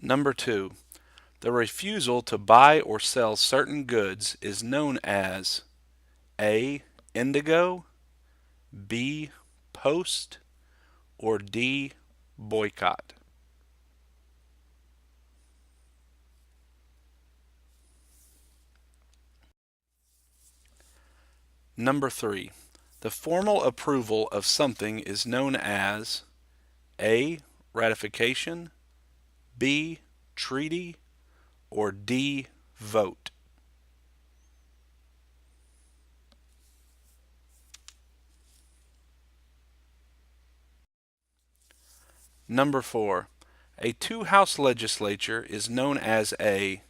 Number 2. The refusal to buy or sell certain goods is known as A. Indigo, B. Post, or D. Boycott. Number 3. The formal approval of something is known as A. Ratification, B. Treaty, or D. Vote. Number 4. A two-house legislature is known as A.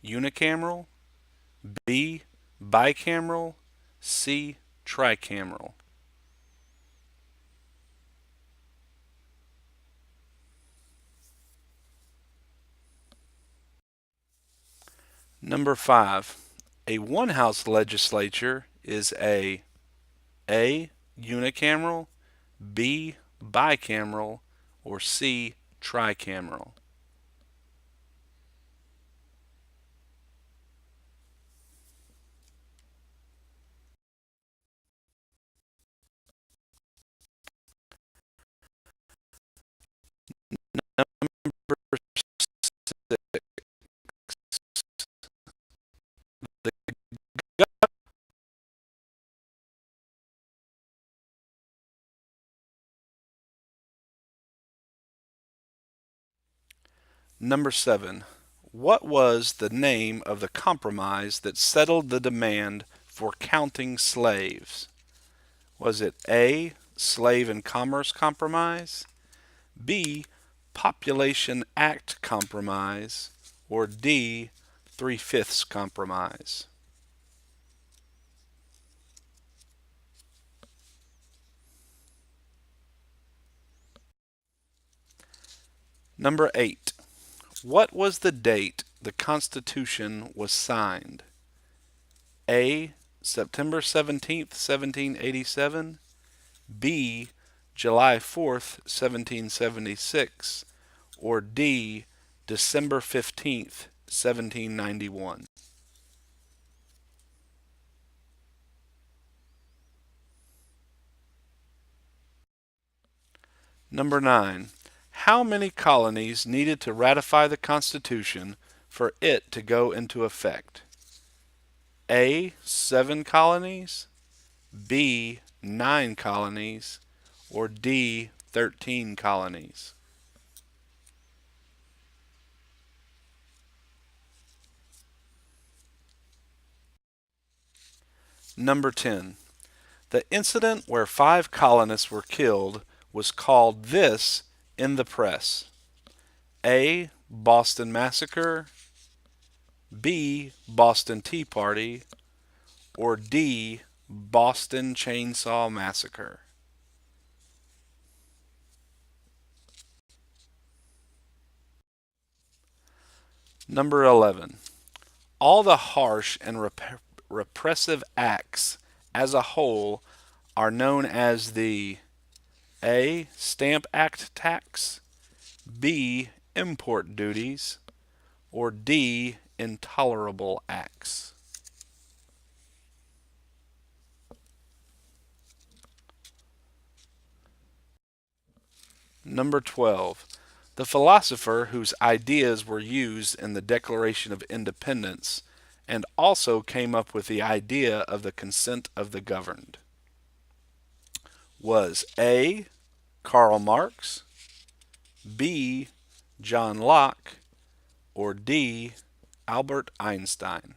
Unicameral, B. Bicameral, C. Tricameral. Number 5. A one-house legislature is A. Unicameral, B. Bicameral, or C. Tricameral. Number 6. Number 7. What was the name of the compromise that settled the demand for counting slaves? Was it A. Slave and Commerce Compromise, B. Population Act Compromise, or D. Three-fifths Compromise? Number 8. What was the date the Constitution was signed? A. September 17th, 1787, B. July 4th, 1776, or D. December 15th, 1791? Number 9. How many colonies needed to ratify the Constitution for it to go into effect? A. 7 colonies, B. 9 colonies, or D. 13 colonies? Number 10. The incident where 5 colonists were killed was called this in the press: A. Boston Massacre, B. Boston Tea Party, or D. Boston Chainsaw Massacre? Number 11. All the harsh and repressive acts as a whole are known as the A. Stamp Act tax, B. Import duties, or D. Intolerable acts? Number 12. The philosopher whose ideas were used in the Declaration of Independence and also came up with the idea of the consent of the governed was A. Karl Marx, B. John Locke, or D. Albert Einstein?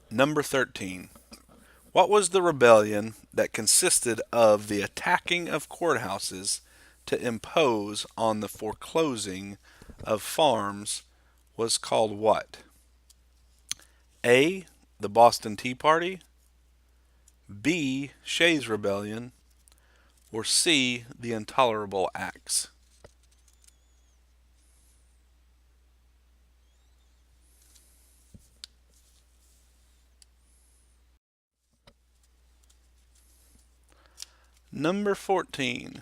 Number 13. What was the rebellion that consisted of the attacking of courthouses to impose on the foreclosing of farms was called what? A. The Boston Tea Party, B. Shays Rebellion, or C. The Intolerable Acts? Number 14.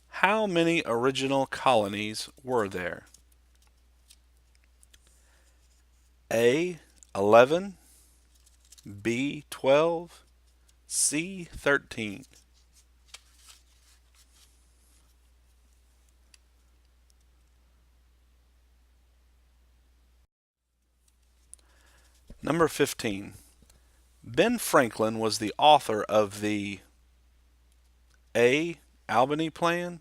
How many original colonies were there? A. 11, B. 12, C. 13. Number 15. Ben Franklin was the author of the A. Albany Plan,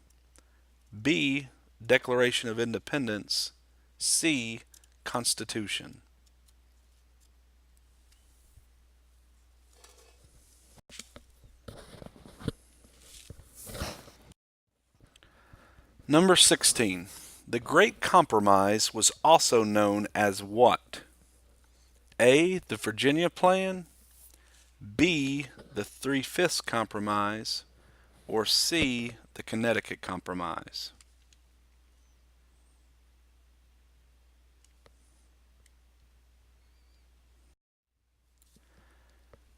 B. Declaration of Independence, C. Constitution. Number 16. The Great Compromise was also known as what? A. The Virginia Plan, B. The Three-Fifths Compromise, or C. The Connecticut Compromise.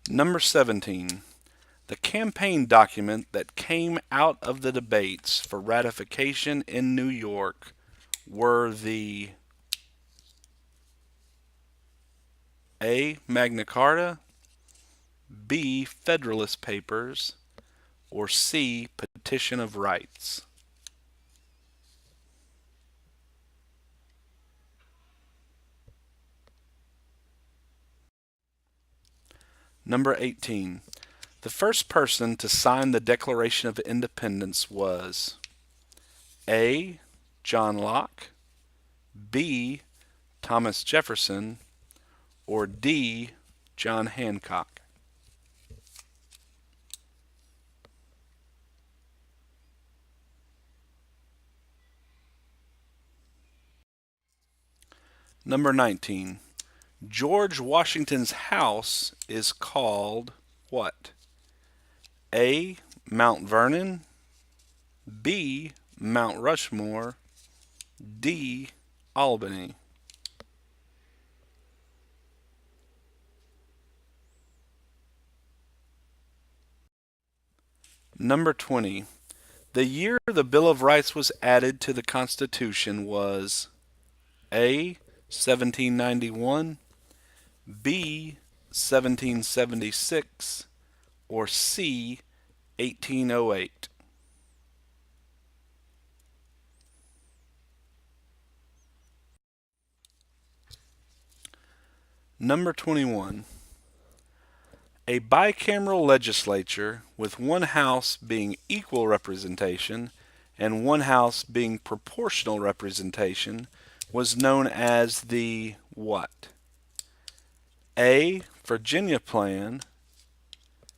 Number 17. The campaign document that came out of the debates for ratification in New York were the A. Magna Carta, B. Federalist Papers, or C. Petition of Rights. Number 18. The first person to sign the Declaration of Independence was A. John Locke, B. Thomas Jefferson, or D. John Hancock. Number 19. George Washington's house is called what? A. Mount Vernon, B. Mount Rushmore, D. Albany. Number 20. The year the Bill of Rights was added to the Constitution was A. 1791, B. 1776, or C. 1808. Number 21. A bicameral legislature with one house being equal representation and one house being proportional representation was known as the what? A. Virginia Plan,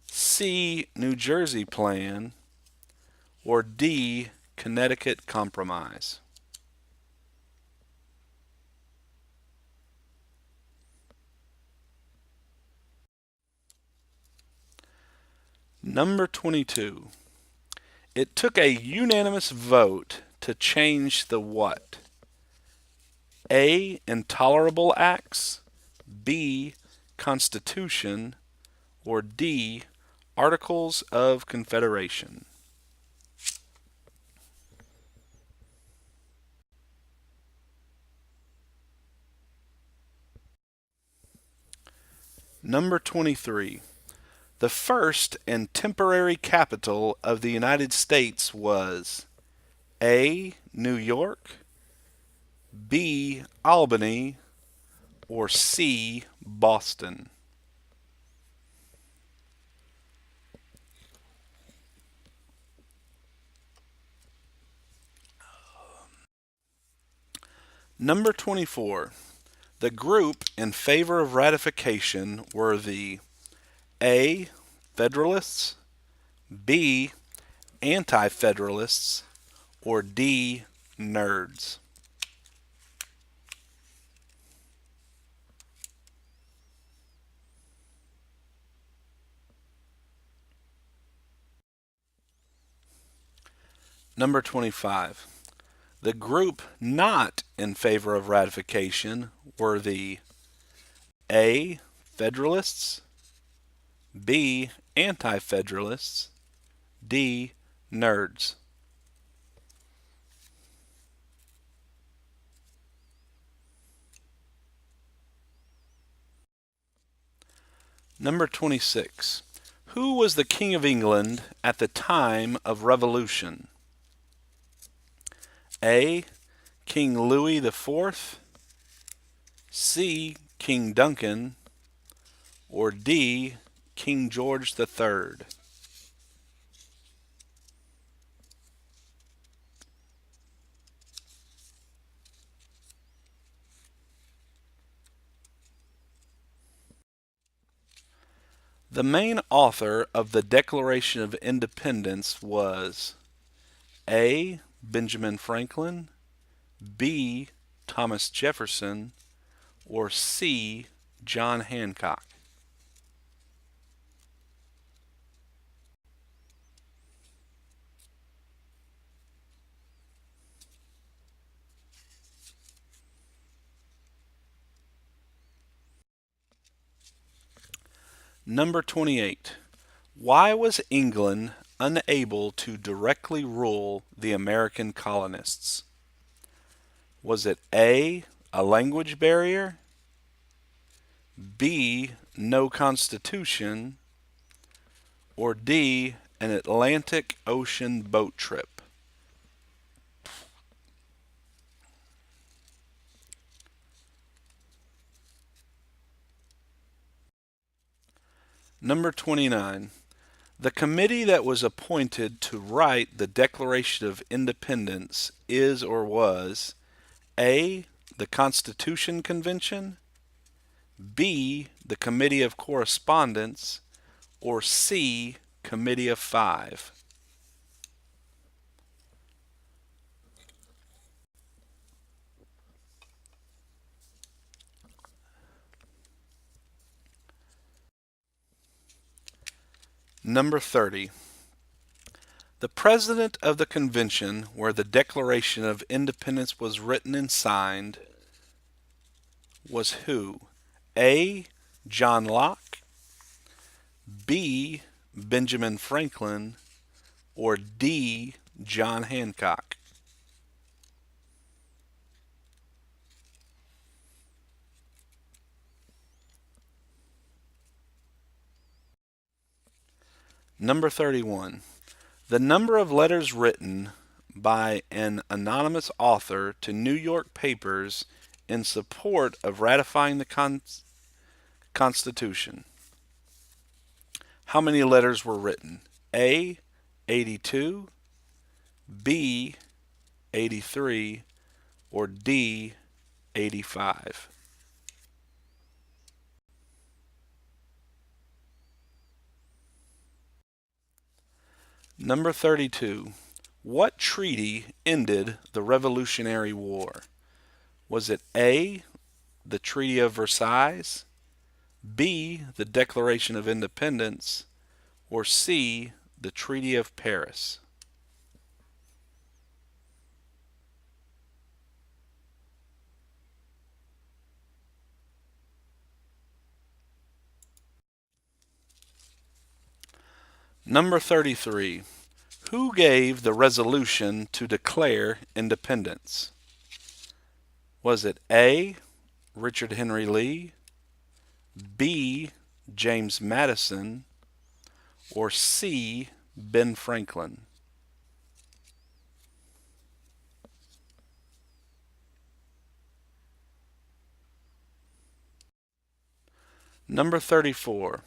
C. New Jersey Plan, or D. Connecticut Compromise. Number 22. It took a unanimous vote to change the what? A. Intolerable Acts, B. Constitution, or D. Articles of Confederation. Number 23. The first and temporary capital of the United States was A. New York, B. Albany, or C. Boston. Number 24. The group in favor of ratification were the A. Federalists, B. Anti-Federalists, or D. Nerds. Number 25. The group not in favor of ratification were the A. Federalists, B. Anti-Federalists, D. Nerds. Number 26. Who was the King of England at the time of Revolution? A. King Louis IV, C. King Duncan, or D. King George III? The main author of the Declaration of Independence was A. Benjamin Franklin, B. Thomas Jefferson, or C. John Hancock? Number 28. Why was England unable to directly rule the American colonists? Was it A. a language barrier, B. no constitution, or D. an Atlantic Ocean boat trip? Number 29. The committee that was appointed to write the Declaration of Independence is or was A. the Constitution Convention, B. the Committee of Correspondence, or C. Committee of Five? Number 30. The president of the convention where the Declaration of Independence was written and signed was who? A. John Locke, B. Benjamin Franklin, or D. John Hancock? Number 31. The number of letters written by an anonymous author to New York papers in support of ratifying the Constitution. How many letters were written? A. 82, B. 83, or D. 85? Number 32. What treaty ended the Revolutionary War? Was it A. the Treaty of Versailles, B. the Declaration of Independence, or C. the Treaty of Paris? Number 33. Who gave the resolution to declare independence? Was it A. Richard Henry Lee, B. James Madison, or C. Ben Franklin? Number 34.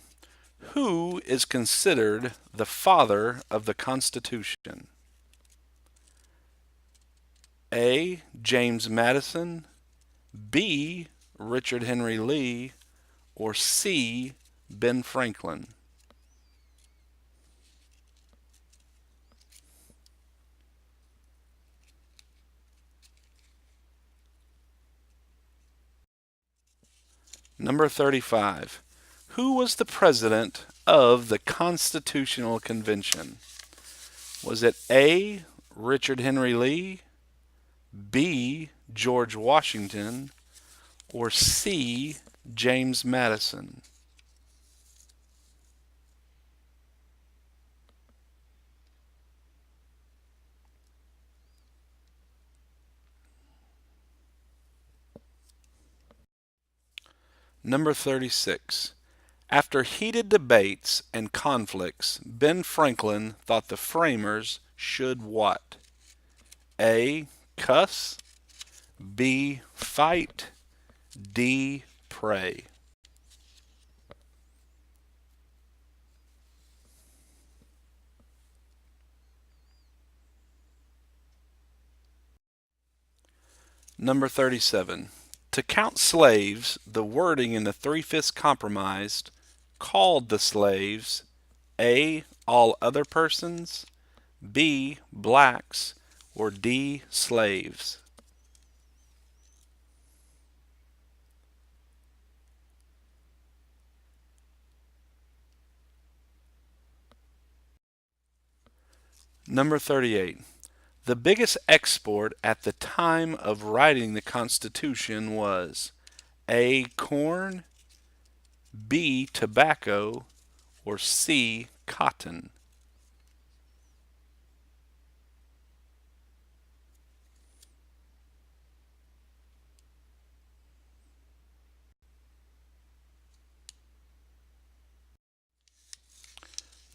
Who is considered the father of the Constitution? A. James Madison, B. Richard Henry Lee, or C. Ben Franklin? Number 35. Who was the president of the Constitutional Convention? Was it A. Richard Henry Lee, B. George Washington, or C. James Madison? Number 36. After heated debates and conflicts, Ben Franklin thought the framers should what? A. Cuss. B. Fight. D. Pray. Number 37. To count slaves, the wording in the Three-Fifths Compromise called the slaves A. All other persons, B. Blacks, or D. Slaves. Number 38. The biggest export at the time of writing the Constitution was A. Corn, B. Tobacco, or C. Cotton.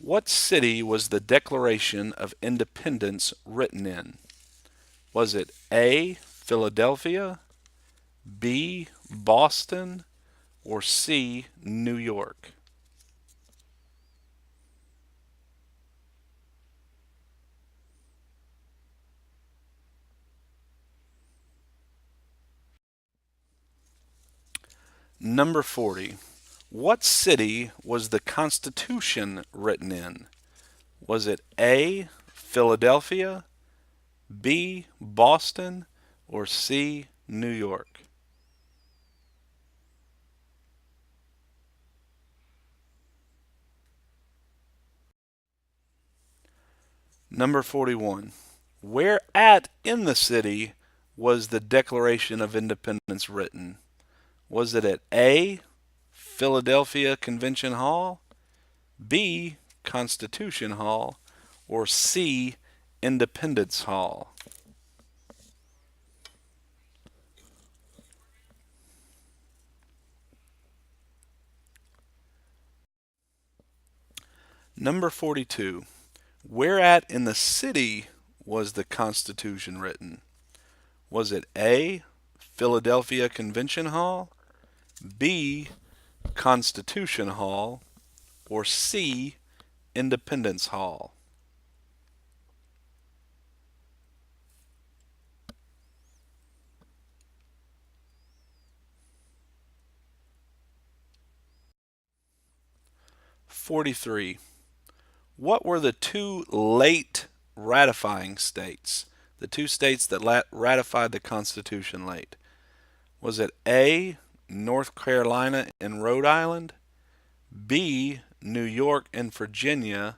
What city was the Declaration of Independence written in? Was it A. Philadelphia, B. Boston, or C. New York? Number 40. What city was the Constitution written in? Was it A. Philadelphia, B. Boston, or C. New York? Number 41. Where at in the city was the Declaration of Independence written? Was it at A. Philadelphia Convention Hall, B. Constitution Hall, or C. Independence Hall? Number 42. Whereat in the city was the Constitution written? Was it A. Philadelphia Convention Hall, B. Constitution Hall, or C. Independence Hall? '43. What were the two late ratifying states? The two states that ratified the Constitution late. Was it A. North Carolina and Rhode Island, B. New York and Virginia,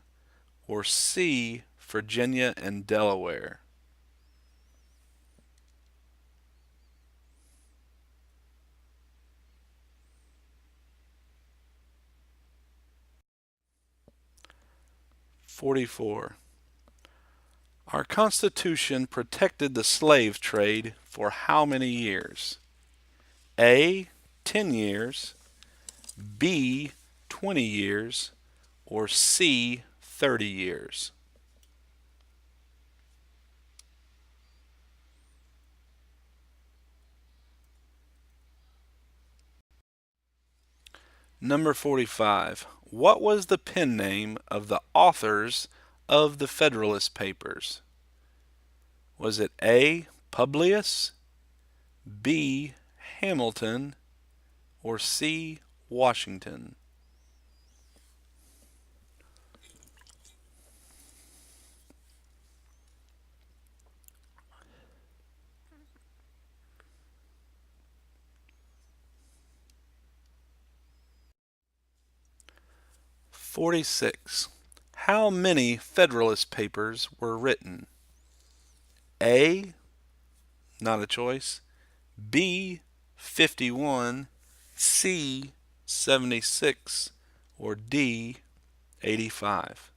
or C. Virginia and Delaware? '44. Our Constitution protected the slave trade for how many years? A. 10 years, B. 20 years, or C. 30 years? Number 45. What was the pen name of the authors of the Federalist Papers? Was it A. Publius, B. Hamilton, or C. Washington? '46. How many Federalist Papers were written? A. Not a choice. B. 51. C. 76. Or D. 85?